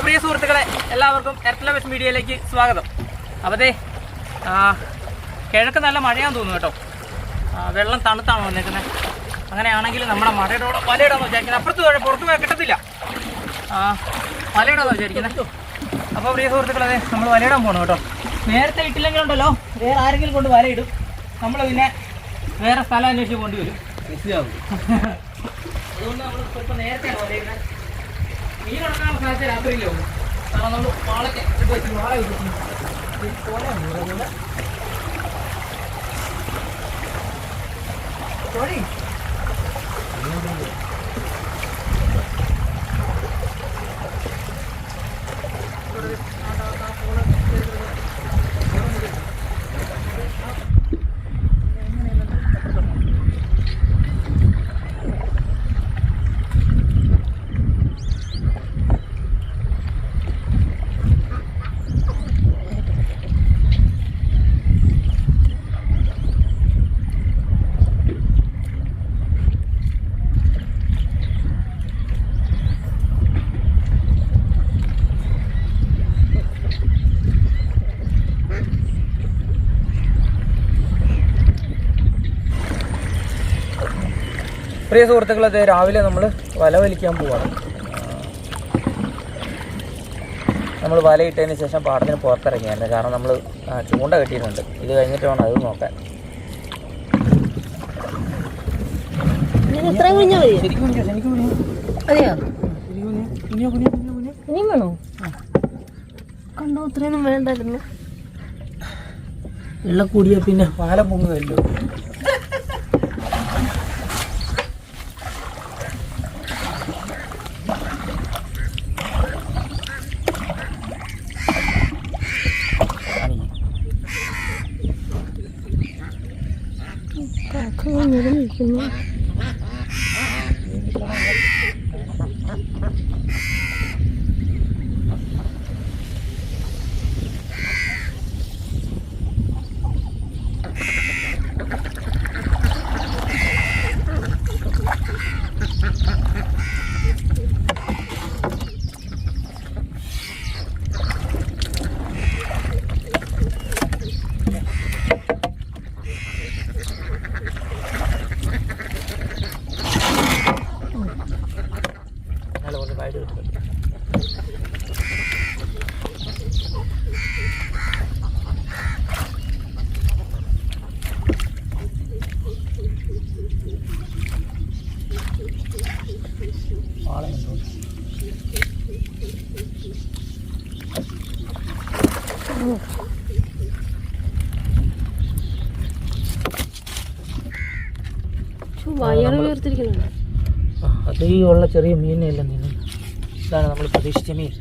പ്രിയ സുഹൃത്തുക്കളെ, എല്ലാവർക്കും എർത്തലവെസ് മീഡിയയിലേക്ക് സ്വാഗതം. അപ്പോൾ കിഴക്ക് നല്ല മഴയാന്ന് തോന്നുന്നു കേട്ടോ. വെള്ളം തണുത്താണോ വന്നേക്കുന്നത്? അങ്ങനെയാണെങ്കിൽ നമ്മുടെ മഴയുടെ കൂടെ വലയിടാന്ന് വിചാരിക്കുന്നത്. അപ്പുറത്ത് പുറത്ത് പോയാൽ കിട്ടത്തില്ല. വലയിടാന്ന് വിചാരിക്കുന്നത്. അപ്പോൾ പ്രിയ സുഹൃത്തുക്കളെ, നമ്മൾ വലയിടാൻ പോകണം കേട്ടോ. നേരത്തെ ഇട്ടില്ലെങ്കിലുണ്ടല്ലോ വേറെ ആരെങ്കിലും കൊണ്ട് വലയിടും. നമ്മൾ പിന്നെ വേറെ സ്ഥലം അന്വേഷിച്ച് കൊണ്ടുവരും. അതുകൊണ്ട് നമ്മൾ സ്വല്പം നേരത്തെയാണ് വലയിടുന്നത്. മീൻ നടക്കാനുള്ള സാധ്യത രാത്രിയിലോ. കാരണം നമ്മൾ വാളൊക്കെ ഇട്ട് വെച്ച് വാള കിട്ടുന്നു. പ്രിയ സുഹൃത്തുക്കളെ, രാവിലെ നമ്മൾ വല വലിക്കാൻ പോവാണ്. നമ്മൾ വലയിട്ടതിന് ശേഷം പാടത്തിന് പുറത്തിറങ്ങിയായിരുന്നു. കാരണം നമ്മൾ ചൂണ്ട കെട്ടിയിട്ടുണ്ട്. ഇത് കഴിഞ്ഞിട്ട് വേണം അത് നോക്കാൻ. കണ്ടോ, ഇത്രയൊന്നും വേണ്ടായിരുന്നു. വെള്ളം കൂടിയാൽ പിന്നെ പാല പൊങ്ങുകയല്ലോ. അത് ഈ ഉള്ള ചെറിയ മീനെല്ലാം നീങ്ങും. ഇതാണ് നമ്മൾ പ്രതീക്ഷിച്ച മീൻ.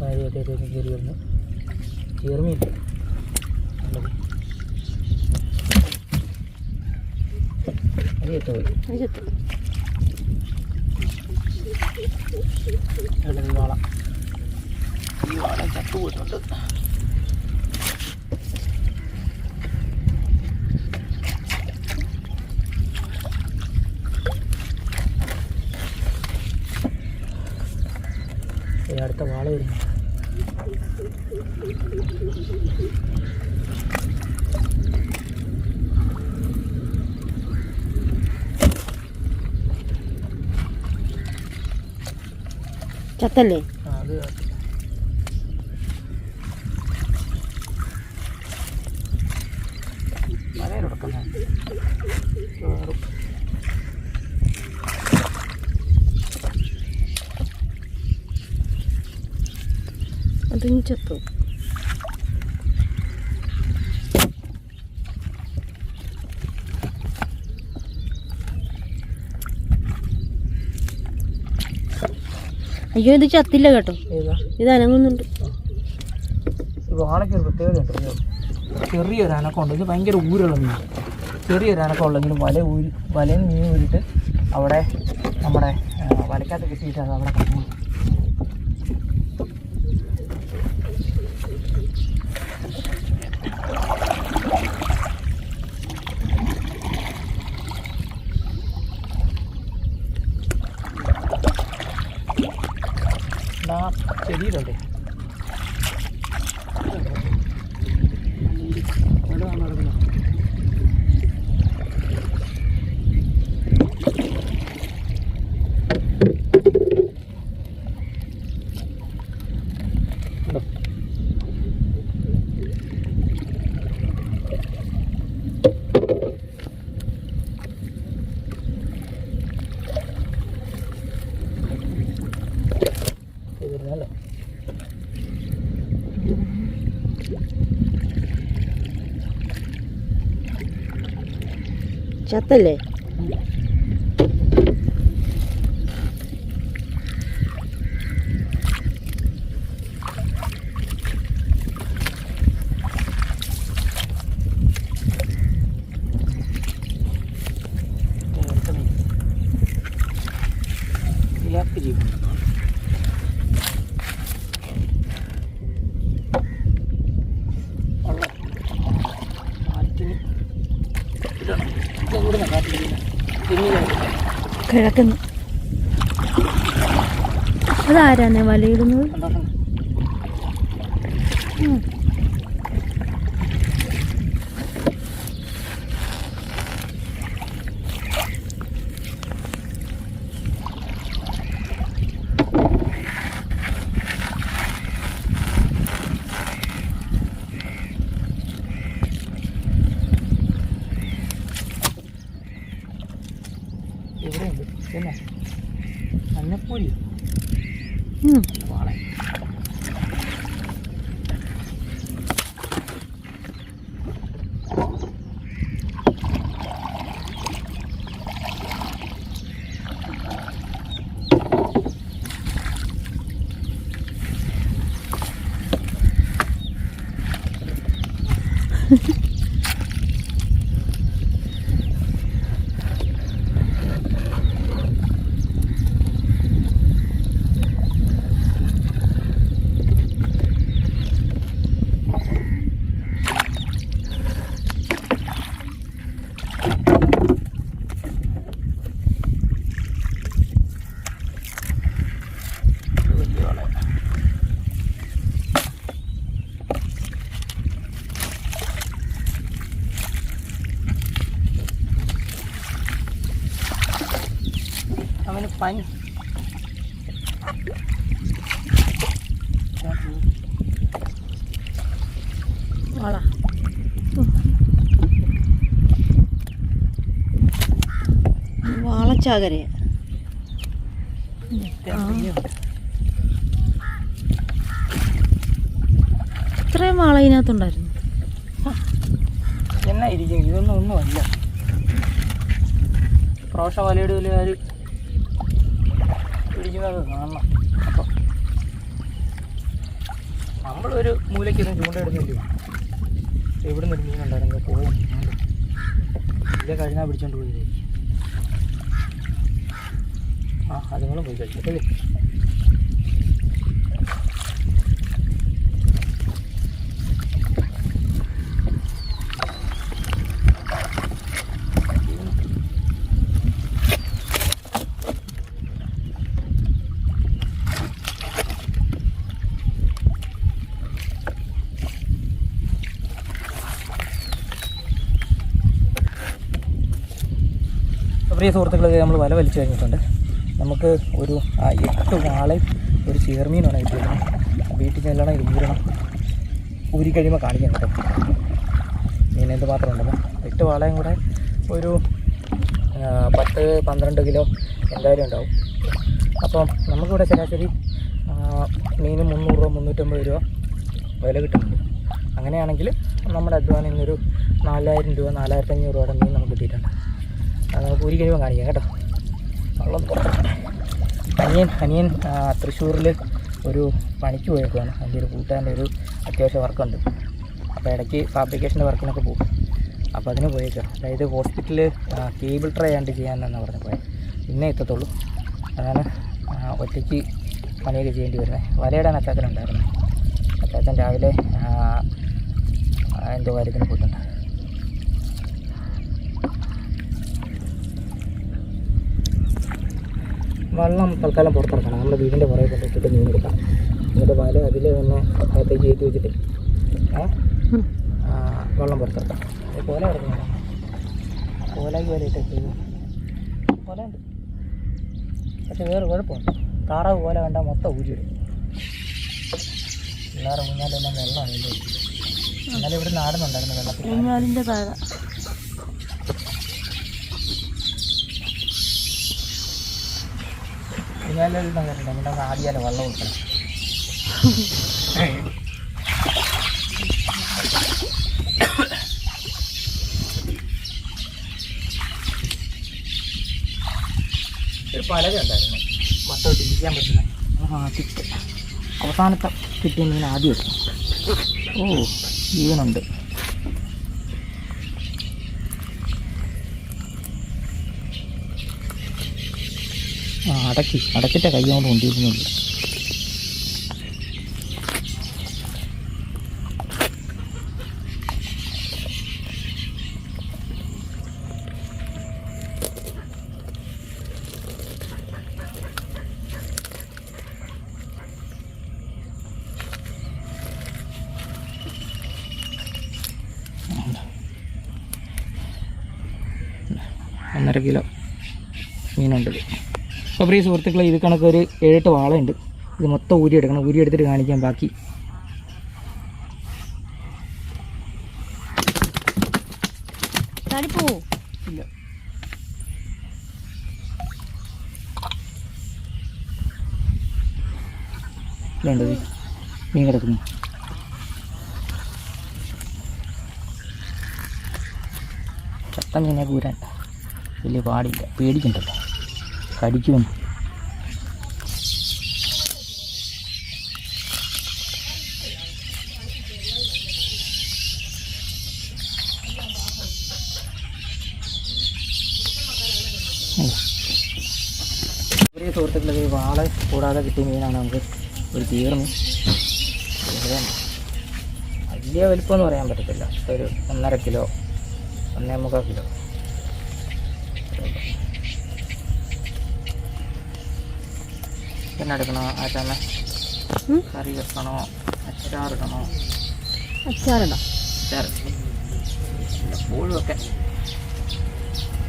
കാര്യമൊക്കെ കയറി വരുന്നു. ചെറുമീൻ പോയി. ഈ വാള ചത്തുപോയിട്ടുണ്ട്. അടുത്ത വാള വരുന്നു. ചത്തല്ലേ? അത് മലയിലൊടക്കുന്ന അതും ചത്തു. അയ്യോ, ഇത് ചത്തില്ല കേട്ടോ. ഇത് അനങ്ങുന്നുണ്ട്. വാളയ്ക്ക് ഒരു പ്രത്യേകതയുണ്ട്. ചെറിയൊരു അനക്കമുണ്ട്. ഇത് ഭയങ്കര ഊരുള്ള മീൻ. ചെറിയൊരു അനക്കമുള്ളെങ്കിലും വലയിൽ മീൻ ഊരിട്ട് അവിടെ നമ്മുടെ വലക്കകത്ത് കിട്ടിയിട്ട് അത് അവിടെ കിടന്നു. ആ ചെടിയിലുണ്ടേ നടക്കുന്നു. ഇതിരുന്നല്ലോ ചത്തല്ലേ? ഇയാൾക്ക് ജീവൻ കിഴക്കുന്നു. അതാരാന്നേ വലയിടുന്നത്? എവിടെയുണ്ട് പിന്നെ മഞ്ഞപ്പൂരി വാള അവന് പനി വാള വാളച്ചാകരയാ. ഇത്രയും വാള ഇതിനകത്തുണ്ടായിരുന്നു. എന്നാ ഇരിക്കും ഇതൊന്നുമല്ല. പ്രാവശ്യം വലയിടുകയാൽ പിടിക്കുന്നത് കാണണം. അപ്പം നമ്മളൊരു മൂലയ്ക്കൊന്നും ചൂണ്ടയിടുന്നില്ല. എവിടെ നിന്നൊരു മീനുണ്ടായിരുന്നു പോകും ഇല്ല കഴിഞ്ഞാൽ പിടിച്ചോണ്ട് പോയി. ആ അതുങ്ങളും പോയി കഴിച്ചല്ലേ. പ്രിയ സുഹൃത്തുക്കളെ, നമ്മൾ വല വലിച്ചു കഴിഞ്ഞിട്ടുണ്ട്. നമുക്ക് ഒരു 8 വാളയും ഒരു ചേർമീനാണ് കിട്ടിയത്. വീട്ടിൽ ചെല്ലണം, ഇത് ഊരണം. ഊരി കഴിയുമ്പോൾ കാണിക്കാം കേട്ടോ മീൻ എന്ത് മാത്രം ഉണ്ടെന്ന്. 8 വാളയും കൂടെ ഒരു 10-12 കിലോ എന്തായാലും ഉണ്ടാവും. അപ്പം നമുക്കിവിടെ ശരാശരി മീന് 300 രൂപ 350 രൂപ വില കിട്ടുന്നുണ്ട്. അങ്ങനെയാണെങ്കിൽ നമ്മുടെ അധ്വാനം ഇന്നൊരു 4000 രൂപ 4500 രൂപയുടെ മീൻ നമുക്ക് കിട്ടിയിട്ടുണ്ട്. നമുക്ക് ഊരി കഴിയുമ്പോൾ കാണിക്കാം കേട്ടോ. അനിയൻ തൃശ്ശൂരിൽ ഒരു പണിക്ക് പോയേക്കുവാണ്. അതിൻ്റെ ഒരു കൂട്ടുകാരൻ്റെ ഒരു അത്യാവശ്യ വർക്കുണ്ട്. അപ്പോൾ ഇടയ്ക്ക് ഫാബ്രിക്കേഷൻ്റെ വർക്കിനൊക്കെ പോകും. അപ്പോൾ അതിന് പോയേക്കുക. അതായത് ഹോസ്പിറ്റലിൽ കേബിൾ ട്രേ ആണ്ട് ചെയ്യാമെന്നാണ് പറഞ്ഞ് പോയത്. ഇന്നേ എത്തത്തുള്ളൂ. അതാണ് ഒറ്റയ്ക്ക് പണിയൊക്കെ ചെയ്യേണ്ടി വരുന്നത്. വലയിടാൻ അച്ചാച്ചനുണ്ടായിരുന്നു. അച്ചാച്ചൻ രാവിലെ എന്തോ കാര്യത്തിന് പോയിട്ടുണ്ട്. വെള്ളം തൽക്കാലം പുറത്തിറക്കണം. നമ്മുടെ വീടിൻ്റെ പുറകെ കൊണ്ടിട്ടിട്ട് മീൻ എടുക്കാം. എന്നിട്ട് വല അതിൽ തന്നെ അകത്തേക്ക് കയറ്റി വെച്ചിട്ട് വെള്ളം പുറത്തിറക്കാം. കോല കിടക്കുന്നുണ്ടോ? കോലാക്കി വല ഇട്ടിട്ട് കോല ഉണ്ട്. പക്ഷെ വേറെ കുഴപ്പമുണ്ട്, താറാവ് കോല വേണ്ട മൊത്തം ഊരിയിടും. പിള്ളേരെ മുന്നാലെല്ലാം വെള്ളമാണ് ഇതിൻ്റെ. എന്നാലും ഇവിടെ നാടുന്നുണ്ടായിരുന്നു വെള്ളത്തിൽ. ഊഞ്ഞാലിൻ്റെ താഴെ ഊഞ്ഞാലെല്ലാം കയറില്ല. അങ്ങനെ ആദ്യാലെ വെള്ളം കൊടുക്കണം. ഒരു പലക ഉണ്ടായിരുന്നു വട്ടമിട്ട് ഇരിക്കാൻ പറ്റുന്ന. ആദ്യത്തെ അവസാനത്തെ കിട്ടിയ മീൻ ആദ്യം എടുക്കും. ഓ ജീവനുണ്ട്. അടച്ചിട്ട കൈ കൊണ്ട് കൊണ്ടിരുന്നുണ്ട്. ഒന്നര കിലോ മീനുണ്ടത്. അപ്പോൾ പ്രിയ സുഹൃത്തുക്കളെ, ഇത് കണക്ക് ഒരു 7-8 വാളയുണ്ട്. ഇത് മൊത്തം ഊരിയെടുക്കണം. ഊരിയെടുത്തിട്ട് കാണിക്കാം ബാക്കി. ഇല്ല, വേണ്ടത് മീൻ കിടക്കുന്നു. ചത്ത മീനെ കൂരാൻ വലിയ പാടില്ല, പേടിക്കണ്ടല്ലോ, കടിക്കുമെന്ന്. ചെറിയ സുഹൃത്തുക്കളെ, ഈ വാള കൂടാതെ കിട്ടിയ മീനാണ് നമുക്ക് ഒരു തീർന്നു. വലിയ വലിപ്പമെന്ന് പറയാൻ പറ്റത്തില്ല. ഒരു 1.5 കിലോ 1.25 കിലോ. പിന്നെ എടുക്കണോ ആച്ചാമ്മ? കറി വെക്കണോ? അച്ചാറിടണോ? അച്ചാറിടാം. അച്ചാർ എപ്പോഴും ഒക്കെ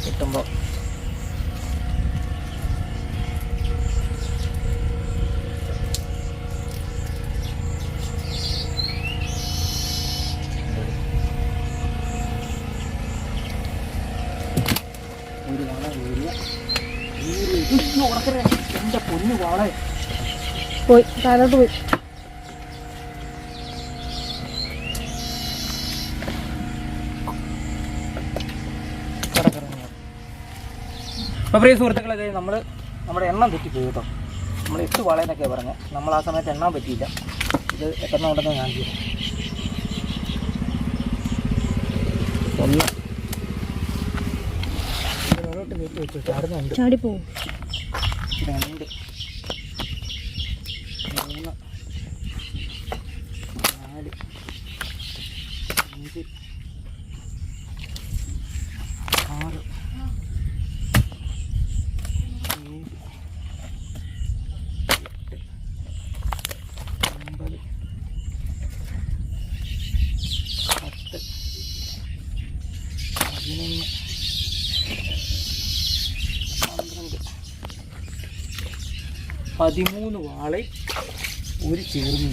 കിട്ടുമ്പോൾ ഒരു വാള എൻ്റെ പൊന്നു വാള പോയി താഴോട്ട് പോയി. അപ്പോൾ പ്രിയ സുഹൃത്തുക്കളെ, നമ്മുടെ എണ്ണം തെറ്റിപ്പോയി കേട്ടോ. നമ്മൾ 8 വാളയെന്നൊക്കെ പറഞ്ഞത്. നമ്മൾ ആ സമയത്ത് എണ്ണാൻ പറ്റിയില്ല. ഇത് എത്ര ഉണ്ടെന്ന് ഞാൻ ചെയ്തു. 1 ഇതിനോട്ട് കയറ്റി വെച്ചു. ചാടുന്നുണ്ട്. ചാടിപ്പോവും. 2 3 4 5 6 13 വാള ഒരു ചേർന്ന്.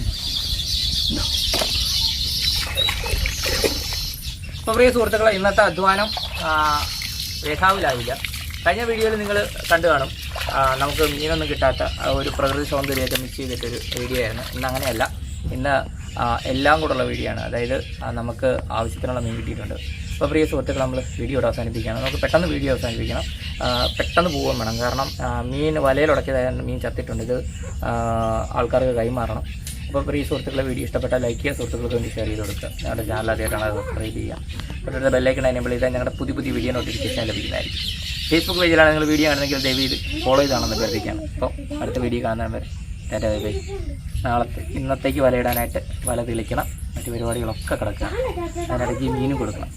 അപ്പോൾ പ്രിയ സുഹൃത്തുക്കളെ, ഇന്നത്തെ അധ്വാനം രേഖാവിലാവില്ല. കഴിഞ്ഞ വീഡിയോയിൽ നിങ്ങൾ കണ്ടു കാണും, നമുക്ക് മീനൊന്നും കിട്ടാത്ത ഒരു പ്രകൃതി സൗന്ദര്യമൊക്കെ മിക്സ് ചെയ്തിട്ടൊരു വീഡിയോ ആയിരുന്നു. ഇന്ന് അങ്ങനെയല്ല. ഇന്ന് എല്ലാം കൂടെയുള്ള വീഡിയോ ആണ്. അതായത് നമുക്ക് ആവശ്യത്തിനുള്ള മീൻ കിട്ടിയിട്ടുണ്ട്. അപ്പോൾ പ്രിയ സുഹൃത്തുക്കൾ, നമ്മൾ വീഡിയോ അവസാനിപ്പിക്കുകയാണ്. നമുക്ക് പെട്ടെന്ന് വീഡിയോ അവസാനിപ്പിക്കണം. പെട്ടെന്ന് പോകാൻ വേണം. കാരണം മീൻ വലയിലുടക്കിയതായത് മീൻ ചത്തിട്ടുണ്ട്. ഇത് ആൾക്കാർക്ക് കൈമാറണം. അപ്പോൾ പ്രിയ സുഹൃത്തുക്കളെ, വീഡിയോ ഇഷ്ടപ്പെട്ടാൽ ലൈക്ക് ചെയ്യുക, സുഹൃത്തുക്കൾക്ക് വേണ്ടി ഷെയർ ചെയ്ത് കൊടുക്കുക. ഞങ്ങളുടെ ചാനൽ ആദ്യമായിട്ടാണ് അത് സബ്സ്ക്രൈബ് ചെയ്യുക. തൊട്ടടുത്ത ബെല്ലൈക്കൺ എനേബിൾ ചെയ്താൽ ഞങ്ങളുടെ പുതിയ വീഡിയോ നോട്ടിഫിക്കേഷൻ ലഭിക്കുന്നതായിരിക്കും. ഫേസ്ബുക്ക് പേജിലാണ് നിങ്ങൾ വീഡിയോ കാണുന്നെങ്കിൽ ദയവ് ചെയ്ത് ഫോളോ ചെയ്താണെന്ന് അഭ്യർത്ഥിക്കുകയാണ്. അപ്പോൾ അടുത്ത വീഡിയോ കാണുന്നവർ ബൈ. ഇന്നത്തേക്ക് വലയിടാനായിട്ട് വല തെളിക്കണം. മറ്റു പരിപാടികളൊക്കെ കിടക്കണം. അതിനിടയ്ക്ക് മീനും കൊടുക്കണം.